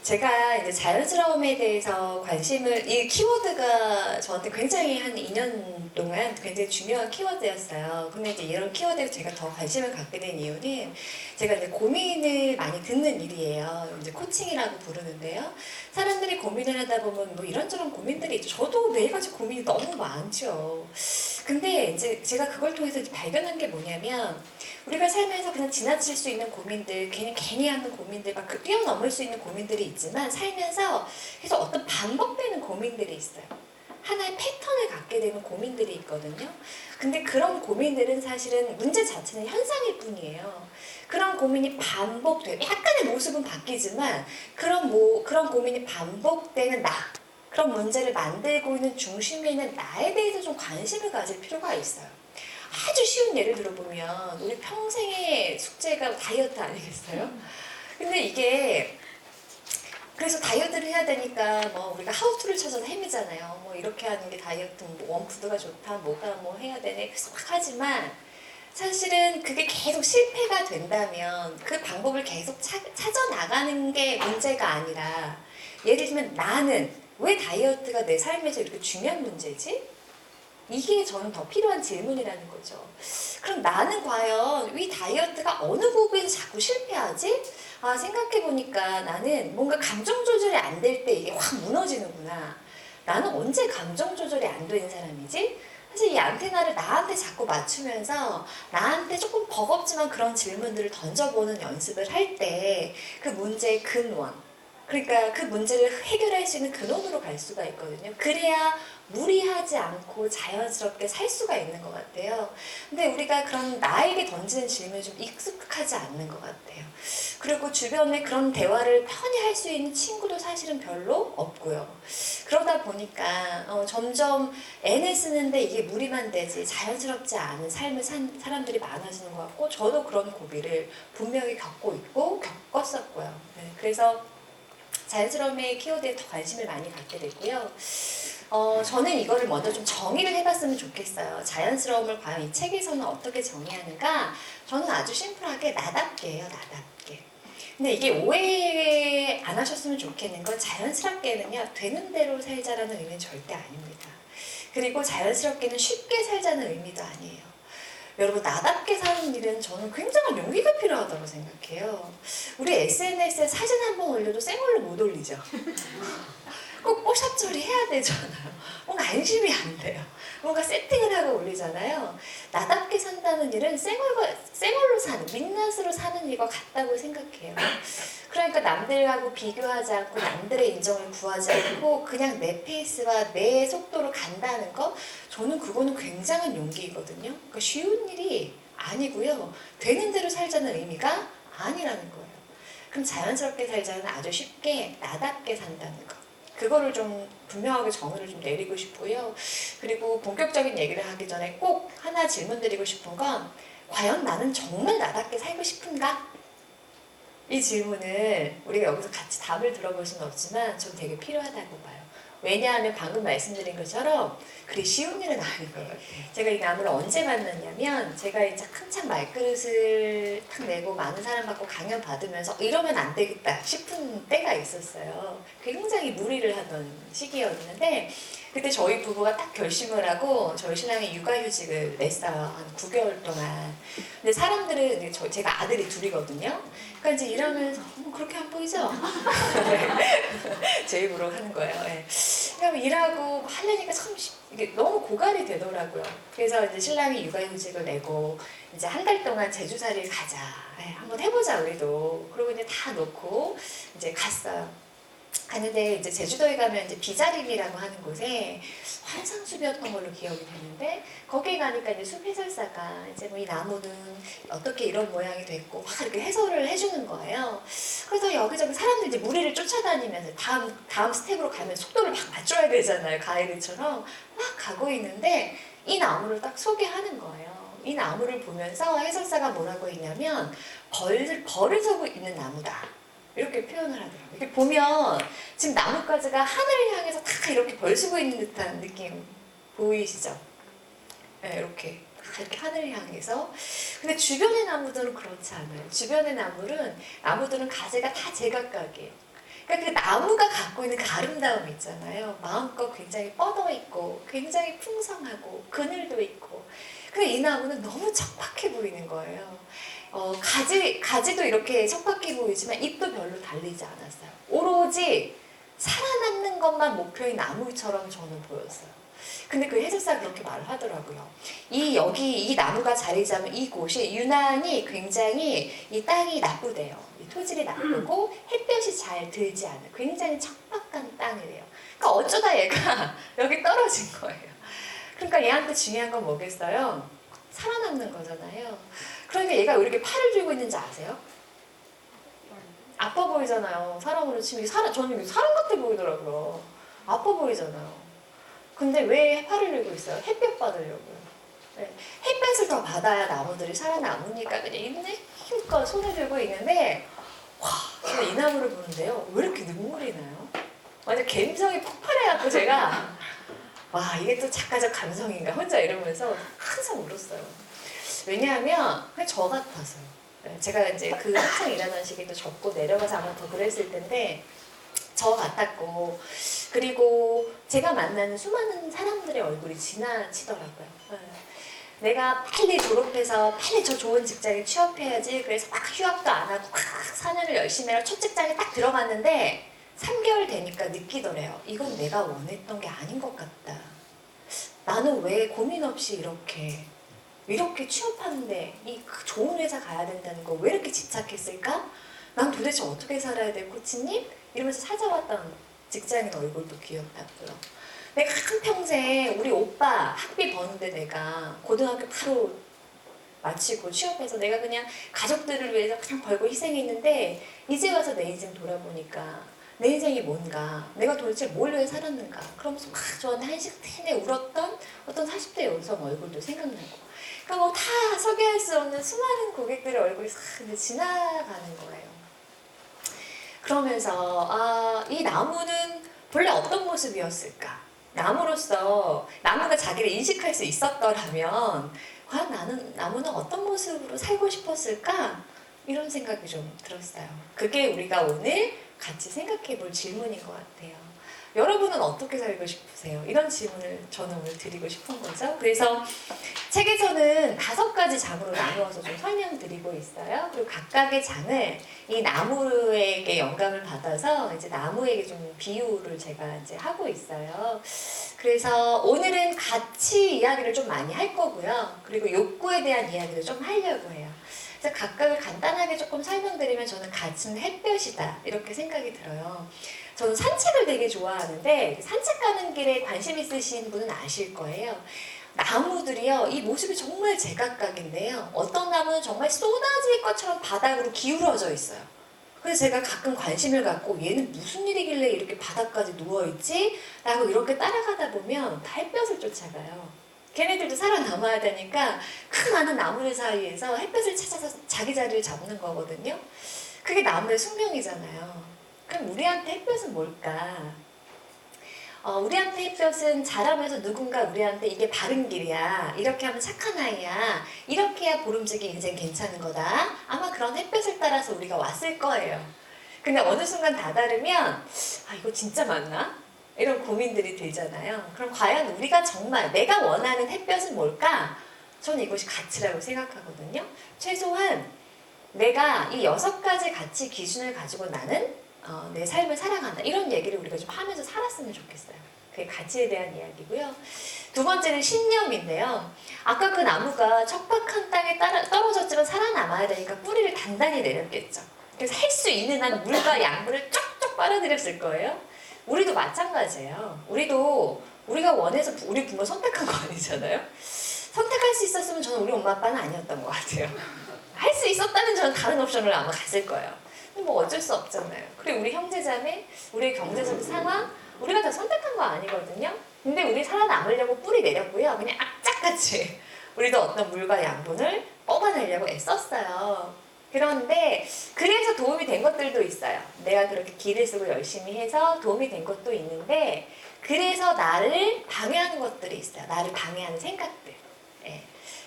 제가 이제 자연스러움에 대해서 관심을, 이 키워드가 저한테 굉장히 한 2년 동안 굉장히 중요한 키워드였어요. 근데 이제 이런 키워드에 제가 더 관심을 갖게 된 이유는 제가 이제 고민을 많이 듣는 일이에요. 이제 코칭이라고 부르는데요. 사람들이 고민을 하다 보면 뭐 이런저런 고민들이 있죠. 저도 매일같이 고민이 너무 많죠. 근데 이제 제가 그걸 통해서 이제 발견한 게 뭐냐면, 우리가 살면서 그냥 지나칠 수 있는 고민들, 괜히 하는 고민들, 막 뛰어넘을 수 있는 고민들이 있지만, 살면서 계속 어떤 반복되는 고민들이 있어요. 하나의 패턴을 갖게 되는 고민들이 있거든요. 근데 그런 고민들은 사실은 문제 자체는 현상일 뿐이에요. 그런 고민이 반복돼, 약간의 모습은 바뀌지만, 그런 고민이 반복되는 나, 그런 문제를 만들고 있는 중심에 있는 나에 대해서 좀 관심을 가질 필요가 있어요. 아주 쉬운 예를 들어보면 우리 평생의 숙제가 다이어트 아니겠어요? 근데 이게 그래서 다이어트를 해야 되니까 뭐 우리가 하우투를 찾아서 헤매잖아요. 뭐 이렇게 하는 게 다이어트, 뭐 원푸드가 좋다, 뭐가 뭐 해야 되네, 계속 하지만 사실은 그게 계속 실패가 된다면 그 방법을 계속 찾아 나가는 게 문제가 아니라, 예를 들면 나는 왜 다이어트가 내 삶에서 이렇게 중요한 문제지? 이게 저는 더 필요한 질문이라는 거죠. 그럼 나는 과연 이 다이어트가 어느 부분에서 자꾸 실패하지? 아, 생각해보니까 나는 뭔가 감정 조절이 안 될 때 이게 확 무너지는구나. 나는 언제 감정 조절이 안 되는 사람이지? 사실 이 안테나를 나한테 자꾸 맞추면서 나한테 조금 버겁지만 그런 질문들을 던져보는 연습을 할 때 그 문제의 근원, 그러니까 그 문제를 해결할 수 있는 근원으로 갈 수가 있거든요. 그래야 무리하지 않고 자연스럽게 살 수가 있는 것 같아요. 근데 우리가 그런 나에게 던지는 질문이 좀 익숙하지 않는 것 같아요. 그리고 주변에 그런 대화를 편히 할 수 있는 친구도 사실은 별로 없고요. 그러다 보니까 점점 애를 쓰는데 이게 무리만 되지 자연스럽지 않은 삶을 산 사람들이 많아지는 것 같고, 저도 그런 고비를 분명히 겪고 있고 겪었었고요. 네, 그래서 자연스러움의 키워드에 더 관심을 많이 갖게 됐고요. 저는 이거를 먼저 좀 정의를 해봤으면 좋겠어요. 자연스러움을 과연 이 책에서는 어떻게 정의하는가? 저는 아주 심플하게 나답게 해요, 나답게. 근데 이게 오해 안 하셨으면 좋겠는 건, 자연스럽게는요, 되는 대로 살자라는 의미는 절대 아닙니다. 그리고 자연스럽게는 쉽게 살자는 의미도 아니에요. 여러분, 나답게 사는 일은 저는 굉장한 용기가 필요하다고 생각해요. 우리 SNS에 사진 한 번 올려도 쌩얼로 못 올리죠. 꼭 뽀샵처리 해야 되잖아요. 뭔가 안심이 안 돼요. 뭔가 세팅을 하고 올리잖아요. 나답게 산다는 일은 쌩얼로 사는, 민낯으로 사는 일과 같다고 생각해요. 그러니까 남들하고 비교하지 않고 남들의 인정을 구하지 않고 그냥 내 페이스와 내 속도로 간다는 거, 저는 그거는 굉장한 용기이거든요. 그러니까 쉬운 일이 아니고요. 되는 대로 살자는 의미가 아니라는 거예요. 그럼 자연스럽게 살자는 아주 쉽게 나답게 산다는 거. 그거를 좀 분명하게 정의를 좀 내리고 싶고요. 그리고 본격적인 얘기를 하기 전에 꼭 하나 질문 드리고 싶은 건, 과연 나는 정말 나답게 살고 싶은가? 이 질문을 우리가 여기서 같이 답을 들어볼 수는 없지만 전 되게 필요하다고 봐요. 왜냐하면 방금 말씀드린 것처럼 그리 쉬운 일은 아닌 것 같아요. 제가 이 나무를 언제 만났냐면, 제가 이제 한창 말그릇을 탁 내고 많은 사람 받고 강연 받으면서 이러면 안 되겠다 싶은 때가 있었어요. 굉장히 무리를 하던 시기였는데, 그때 저희 부부가 딱 결심을 하고 저희 신랑이 육아휴직을 냈어요. 한 9개월 동안. 근데 사람들은, 제가 아들이 둘이거든요. 그러니까 이제 일하면서 그렇게 안 보이죠? 제 입으로 하는 거예요. 네. 그냥 일하고 하려니까 참 이게 너무 고갈이 되더라고요. 그래서 이제 신랑이 육아휴직을 내고 이제 한 달 동안 제주살이를 가자. 네, 한번 해보자 우리도. 그리고 이제 다 놓고 이제 갔어요. 갔는데 이제 제주도에 가면 이제 비자림이라고 하는 곳에 환상숲이었던 걸로 기억이 되는데, 거기에 가니까 이제 숲 해설사가 이제 뭐 이 나무는 어떻게 이런 모양이 됐고 막 이렇게 해설을 해주는 거예요. 그래서 여기저기 사람들이 이제 무리를 쫓아다니면서 다음 스텝으로 가면 속도를 막 맞춰야 되잖아요. 가이드처럼 막 가고 있는데 이 나무를 딱 소개하는 거예요. 이 나무를 보면서 해설사가 뭐라고 했냐면, 벌을 서고 있는 나무다, 이렇게 표현을 하더라고요. 이렇게 보면 지금 나뭇가지가 하늘을 향해서 다 이렇게 벌 쓰고 있는 듯한 느낌 보이시죠? 네, 이렇게. 이렇게 하늘을 향해서. 근데 주변의 나무들은 그렇지 않아요. 주변의 나무들은 가지가 다 제각각이에요. 그러니까 그 나무가 갖고 있는 그 아름다움 있잖아요. 마음껏 굉장히 뻗어 있고 굉장히 풍성하고 그늘도 있고. 근데 이 나무는 너무 척박해 보이는 거예요. 가지도 이렇게 척박해 보이지만 잎도 별로 달리지 않았어요. 오로지 살아남는 것만 목표인 나무처럼 저는 보였어요. 근데 그 해설사가 그렇게 말을 하더라고요. 이 나무가 자리 잡은 이곳이 유난히 굉장히 이 땅이 나쁘대요. 이 토질이 나쁘고 햇볕이 잘 들지 않은 굉장히 척박한 땅이래요. 그러니까 어쩌다 얘가 여기 떨어진 거예요. 그러니까 얘한테 중요한 건 뭐겠어요? 살아남는 거잖아요. 그러니까 얘가 왜 이렇게 팔을 들고 있는지 아세요? 아파 보이잖아요. 사람으로 치면 저는 사람 같아 보이더라고요. 아파 보이잖아요. 근데 왜 팔을 들고 있어요? 햇볕 받으려고요. 네. 햇볕을 더 받아야 나무들이 살아남으니까 그냥 있네 힘껏 손을 들고 있는데 와, 제가 이 나무를 보는데요. 왜 이렇게 눈물이 나요? 완전 감성이 폭발해갖고 제가 와, 이게 또 작가적 감성인가 혼자 이러면서 항상 울었어요. 왜냐하면 그냥 저 같아서요. 제가 이제 그 한창 일하는 시기도 접고 내려가서 아마 더 그랬을 텐데 저 같았고, 그리고 제가 만나는 수많은 사람들의 얼굴이 지나치더라고요. 내가 빨리 졸업해서 빨리 저 좋은 직장에 취업해야지. 그래서 막 휴학도 안 하고 4년을 열심히 해서 첫 직장에 딱 들어갔는데 3개월 되니까 느끼더래요. 이건 내가 원했던 게 아닌 것 같다. 나는 왜 고민 없이 이렇게 취업하는데 이 좋은 회사 가야 된다는 거 왜 이렇게 집착했을까? 난 도대체 어떻게 살아야 돼, 코치님? 이러면서 찾아왔던 직장인 얼굴도 기억났고요. 내가 한평생 우리 오빠 학비 버는데 내가 고등학교 바로 마치고 취업해서 내가 그냥 가족들을 위해서 그냥 벌고 희생했는데 이제 와서 내 인생 돌아보니까 내 인생이 뭔가, 내가 도대체 뭘 위해 살았는가, 그러면서 막 저한테 한식 내내 울었던 어떤 40대 여성 얼굴도 생각나고, 그러니까 뭐 다 소개할 수 없는 수많은 고객들의 얼굴이 싹 지나가는 거예요. 그러면서 이 나무는 본래 어떤 모습이었을까? 나무가 자기를 인식할 수 있었더라면 과연 나무는 어떤 모습으로 살고 싶었을까? 이런 생각이 좀 들었어요. 그게 우리가 오늘 같이 생각해 볼 질문인 것 같아요. 여러분은 어떻게 살고 싶으세요? 이런 질문을 저는 오늘 드리고 싶은 거죠. 그래서 책에서는 5가지 장으로 나누어서 좀 설명드리고 있어요. 그리고 각각의 장을 이 나무에게 영감을 받아서 이제 나무에게 좀 비유를 제가 이제 하고 있어요. 그래서 오늘은 가치 이야기를 좀 많이 할 거고요. 그리고 욕구에 대한 이야기를 좀 하려고 해요. 그래서 각각을 간단하게 조금 설명드리면 저는 가치는 햇볕이다 이렇게 생각이 들어요. 저는 산책을 되게 좋아하는데 산책 가는 길에 관심 있으신 분은 아실 거예요. 나무들이요, 이 모습이 정말 제각각인데요. 어떤 나무는 정말 쏟아질 것처럼 바닥으로 기울어져 있어요. 그래서 제가 가끔 관심을 갖고 얘는 무슨 일이길래 이렇게 바닥까지 누워있지? 라고 이렇게 따라가다 보면 다 햇볕을 쫓아가요. 걔네들도 살아남아야 되니까 큰 많은 나무들 사이에서 햇볕을 찾아서 자기 자리를 잡는 거거든요. 그게 나무의 숙명이잖아요. 그럼 우리한테 햇볕은 뭘까? 우리한테 햇볕은 자라면서 누군가 우리한테 이게 바른 길이야, 이렇게 하면 착한 아이야, 이렇게 해야 보름직이 인생 괜찮은 거다, 아마 그런 햇볕을 따라서 우리가 왔을 거예요. 근데 어느 순간 다다르면 이거 진짜 맞나? 이런 고민들이 들잖아요. 그럼 과연 우리가 정말 내가 원하는 햇볕은 뭘까? 저는 이것이 가치라고 생각하거든요. 최소한 내가 이 6가지 가치 기준을 가지고 나는 내 삶을 살아간다, 이런 얘기를 우리가 좀 하면서 살았으면 좋겠어요. 그게 가치에 대한 이야기고요. 2번째는 신념인데요. 아까 그 나무가 척박한 땅에 떨어졌지만 살아남아야 되니까 뿌리를 단단히 내렸겠죠. 그래서 할 수 있는 한 물과 양분을 쫙쫙 빨아들였을 거예요. 우리도 마찬가지예요. 우리가 원해서 우리 부모 선택한 거 아니잖아요. 선택할 수 있었으면 저는 우리 엄마 아빠는 아니었던 것 같아요. 할 수 있었다면 저는 다른 옵션을 아마 갔을 거예요. 뭐 어쩔 수 없잖아요. 그리고 우리 형제자매, 우리 경제적 상황, 우리가 다 선택한 거 아니거든요. 근데 우리 살아남으려고 뿌리 내렸고요. 그냥 악착같이 우리도 어떤 물과 양분을 뽑아내려고 애썼어요. 그런데 그래서 도움이 된 것들도 있어요. 내가 그렇게 기를 쓰고 열심히 해서 도움이 된 것도 있는데, 그래서 나를 방해하는 것들이 있어요. 나를 방해하는 생각들. 예.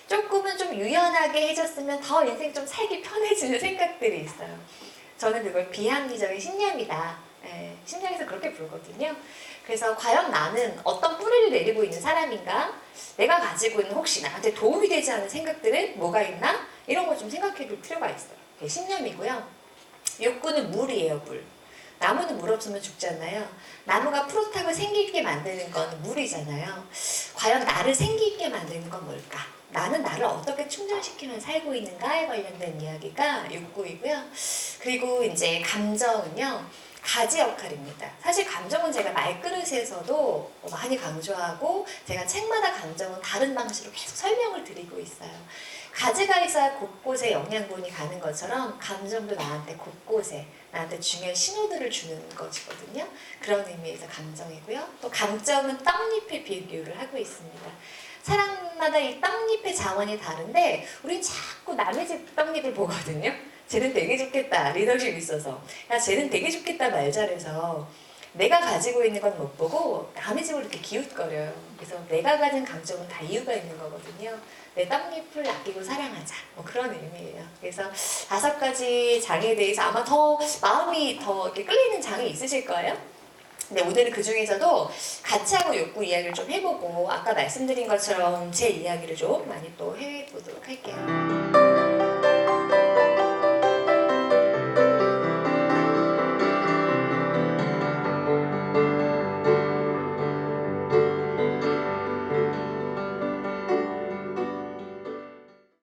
조금은 좀 유연하게 해줬으면 더 인생 좀 살기 편해지는 생각들이 있어요. 저는 그걸 비합리적인 신념이다. 예, 심리학에서 그렇게 부르거든요. 그래서 과연 나는 어떤 뿌리를 내리고 있는 사람인가? 내가 가지고 있는 혹시 나한테 도움이 되지 않는 생각들은 뭐가 있나? 이런 걸 좀 생각해 볼 필요가 있어요. 그게 신념이고요. 욕구는 물이에요, 물. 나무는 물 없으면 죽잖아요. 나무가 프로탑을 생기게 만드는 건 물이잖아요. 과연 나를 생기게 만드는 건 뭘까? 나는 나를 어떻게 충전시키면 살고 있는가에 관련된 이야기가 욕구이고요. 그리고 이제 감정은요. 가지 역할입니다. 사실 감정은 제가 말그릇에서도 많이 강조하고 제가 책마다 감정은 다른 방식으로 계속 설명을 드리고 있어요. 가지가 있어야 곳곳에 영양분이 가는 것처럼 감정도 나한테 곳곳에 나한테 중요한 신호들을 주는 것이거든요. 그런 의미에서 감정이고요. 또 감정은 떡잎에 비교를 하고 있습니다. 사람마다 이 떡잎의 자원이 다른데 우린 자꾸 남의 집 떡잎을 보거든요. 쟤는 되게 좋겠다. 리더십이 있어서. 야, 쟤는 되게 좋겠다 말 잘해서 내가 가지고 있는 건 못 보고 남의 집을 이렇게 기웃거려요. 그래서 내가 가진 감정은 다 이유가 있는 거거든요. 내 떡잎을 아끼고 사랑하자. 뭐 그런 의미예요. 그래서 5가지 장에 대해서 아마 더 마음이 더 이렇게 끌리는 장이 있으실 거예요. 근데 오늘은 그 중에서도 가치하고 욕구 이야기를 좀 해보고 아까 말씀드린 것처럼 제 이야기를 좀 많이 또 해보도록 할게요.